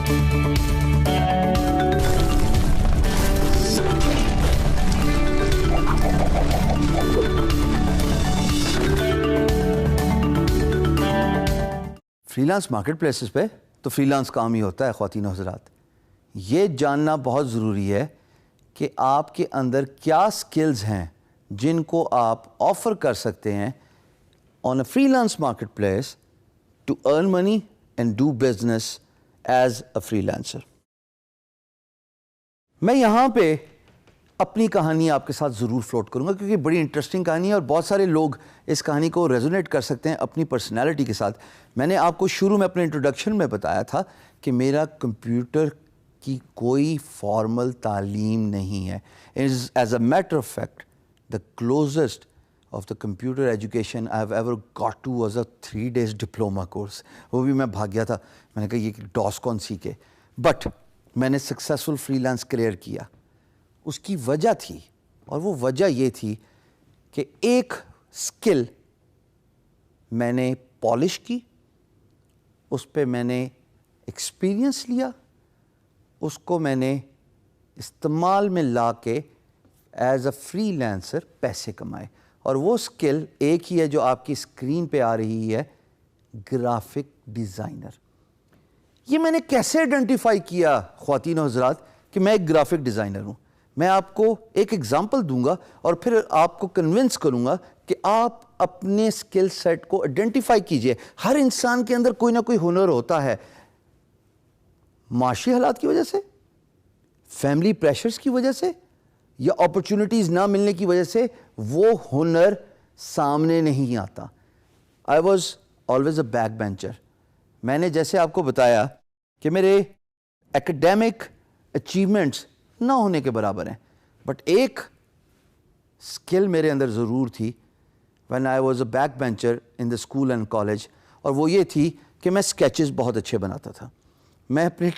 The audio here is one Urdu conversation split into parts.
فری لانس مارکیٹ پلیسز پہ تو فری لانس کام ہی ہوتا ہے خواتین و حضرات. یہ جاننا بہت ضروری ہے کہ آپ کے اندر کیا سکلز ہیں جن کو آپ آفر کر سکتے ہیں on a freelance marketplace to earn money and do business as a فری لانسر. میں یہاں پہ اپنی کہانی آپ کے ساتھ ضرور فلوٹ کروں گا کیونکہ بڑی انٹرسٹنگ کہانی ہے اور بہت سارے لوگ اس کہانی کو ریزونیٹ کر سکتے ہیں اپنی پرسنالٹی کے ساتھ. میں نے آپ کو شروع میں اپنے انٹروڈکشن میں بتایا تھا کہ میرا کمپیوٹر کی کوئی فارمل تعلیم نہیں ہے. As a matter of fact the closest of the computer education I have ever got to was a 3 days diploma course. وہ بھی میں بھاگ گیا تھا. میں نے کہا یہ ڈاس کون سیکھے. بٹ میں نے سکسیزفل فری لانس کلیئر کیا. اس کی وجہ تھی اور وہ وجہ یہ تھی کہ ایک اسکل میں نے پالش کی, اس پہ میں نے ایکسپیرئنس لیا, اس کو میں نے استعمال میں لا کے ایز اے فری لانسر پیسے کمائے. اور وہ اسکل ایک ہی ہے جو آپ کی اسکرین پہ آ رہی ہے, گرافک ڈیزائنر. یہ میں نے کیسے آئیڈینٹیفائی کیا خواتین و حضرات کہ میں ایک گرافک ڈیزائنر ہوں؟ میں آپ کو ایک ایگزامپل دوں گا اور پھر آپ کو کنونس کروں گا کہ آپ اپنے اسکل سیٹ کو آئیڈینٹیفائی کیجئے. ہر انسان کے اندر کوئی نہ کوئی ہنر ہوتا ہے. معاشی حالات کی وجہ سے, فیملی پریشرز کی وجہ سے یا اپرچونٹیز نہ ملنے کی وجہ سے وہ ہنر سامنے نہیں آتا. I was always a back bencher. میں نے جیسے آپ کو بتایا کہ میرے ایکڈیمک اچیومنٹس نہ ہونے کے برابر ہیں, بٹ ایک اسکل میرے اندر ضرور تھی when I was a back bencher in the school and college, اور وہ یہ تھی کہ میں اسکیچز بہت اچھے بناتا تھا. میں اپنے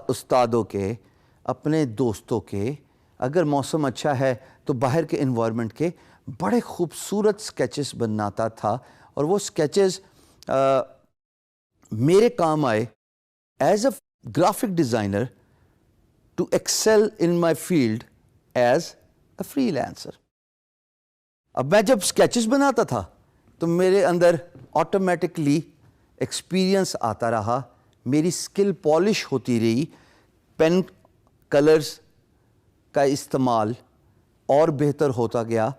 استادوں کے, اپنے دوستوں کے, اگر موسم اچھا ہے تو باہر کے انوائرمنٹ کے بڑے خوبصورت اسکیچز بناتا تھا. اور وہ اسکیچز میرے کام آئے as a graphic designer to excel in my field as a freelancer. اب میں جب sketches بناتا تھا تو میرے اندر آٹومیٹکلی ایکسپیرئنس آتا رہا, میری اسکل پالش ہوتی رہی, پین کلرز کا استعمال اور بہتر ہوتا گیا.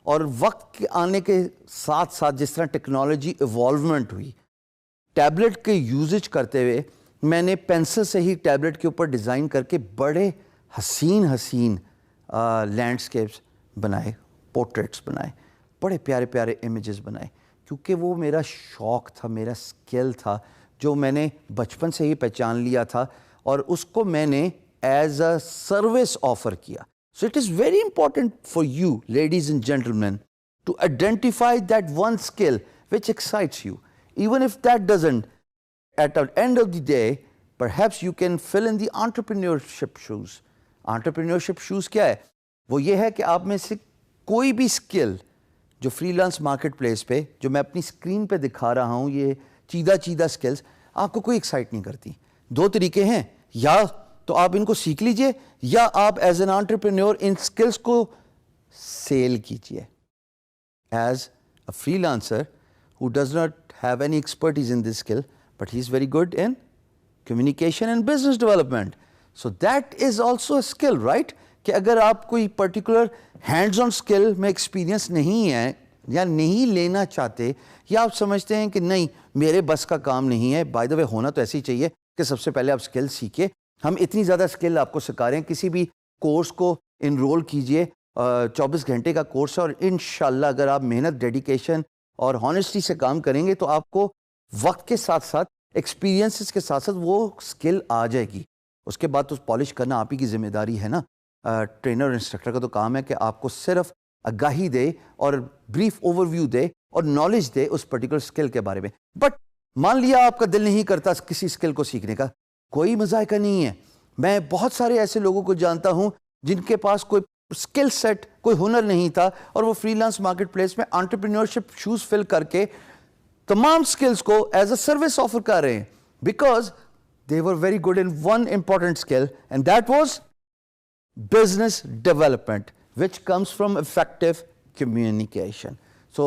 اور وقت کے آنے کے ساتھ ساتھ جس طرح ٹیکنالوجی ایوالومنٹ ہوئی, ٹیبلٹ کے یوزج کرتے ہوئے میں نے پینسل سے ہی ٹیبلٹ کے اوپر ڈیزائن کر کے بڑے حسین لینڈسکیپس بنائے, پورٹریٹس بنائے, بڑے پیارے پیارے امیجز بنائے, کیونکہ وہ میرا شوق تھا, میرا اسکل تھا جو میں نے بچپن سے ہی پہچان لیا تھا اور اس کو میں نے ایز اے سروس آفر کیا. So it is very important for you ladies and gentlemen to identify that one skill which excites you, even if that doesn't at the end of the day, perhaps you can fill in the entrepreneurship shoes. Entrepreneurship shoes کیا ہے؟ وہ یہ ہے کہ آپ میں سے کوئی بھی اسکل جو فری لانس مارکیٹ پلیس پہ جو میں اپنی اسکرین پہ دکھا رہا ہوں, یہ چیدہ اسکلز آپ کو کوئی ایکسائٹ نہیں کرتی. 2 طریقے ہیں, یا تو آپ ان کو سیکھ لیجئے یا آپ as an entrepreneur in skills کو سیل کیجئے. ایز اے فری lancer who does not have any expertise in this skill, but he is very good in communication and business development. So that is also a skill, right? کہ اگر آپ کوئی پرٹیکولر ہینڈز آن اسکل میں ایکسپیرئنس نہیں ہے یا نہیں لینا چاہتے, یا آپ سمجھتے ہیں کہ نہیں میرے بس کا کام نہیں ہے, بائی دا وے ہونا تو ایسے ہی چاہیے کہ سب سے پہلے آپ اسکل سیکھیں. ہم اتنی زیادہ اسکل آپ کو سکھا رہے ہیں, کسی بھی کورس کو انرول کیجئے, 24 گھنٹے کا کورس ہے, اور انشاءاللہ اگر آپ محنت, ڈیڈیکیشن اور ہانیسٹی سے کام کریں گے تو آپ کو وقت کے ساتھ ساتھ ایکسپیرینسز کے ساتھ ساتھ وہ اسکل آ جائے گی. اس کے بعد تو پالش کرنا آپ ہی کی ذمہ داری ہے نا. ٹرینر اور انسٹرکٹر کا تو کام ہے کہ آپ کو صرف آگاہی دے اور بریف اوور ویو دے اور نالج دے اس پرٹیکولر اسکل کے بارے میں. بٹ مان لیا آپ کا دل نہیں کرتا کسی اسکل کو سیکھنے کا, کوئی مذائقہ نہیں ہے. میں بہت سارے ایسے لوگوں کو جانتا ہوں جن کے پاس کوئی اسکل سیٹ, کوئی ہنر نہیں تھا, اور وہ فری لانس مارکیٹ پلیس میں انٹرپرینورشپ شوز فل کر کے تمام اسکلز کو ایز اے سروس آفر کر رہے ہیں. Because they were very good in one important skill, and that was business development, which comes from effective communication. So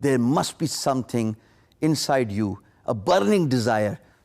There must be something inside you, a burning desire.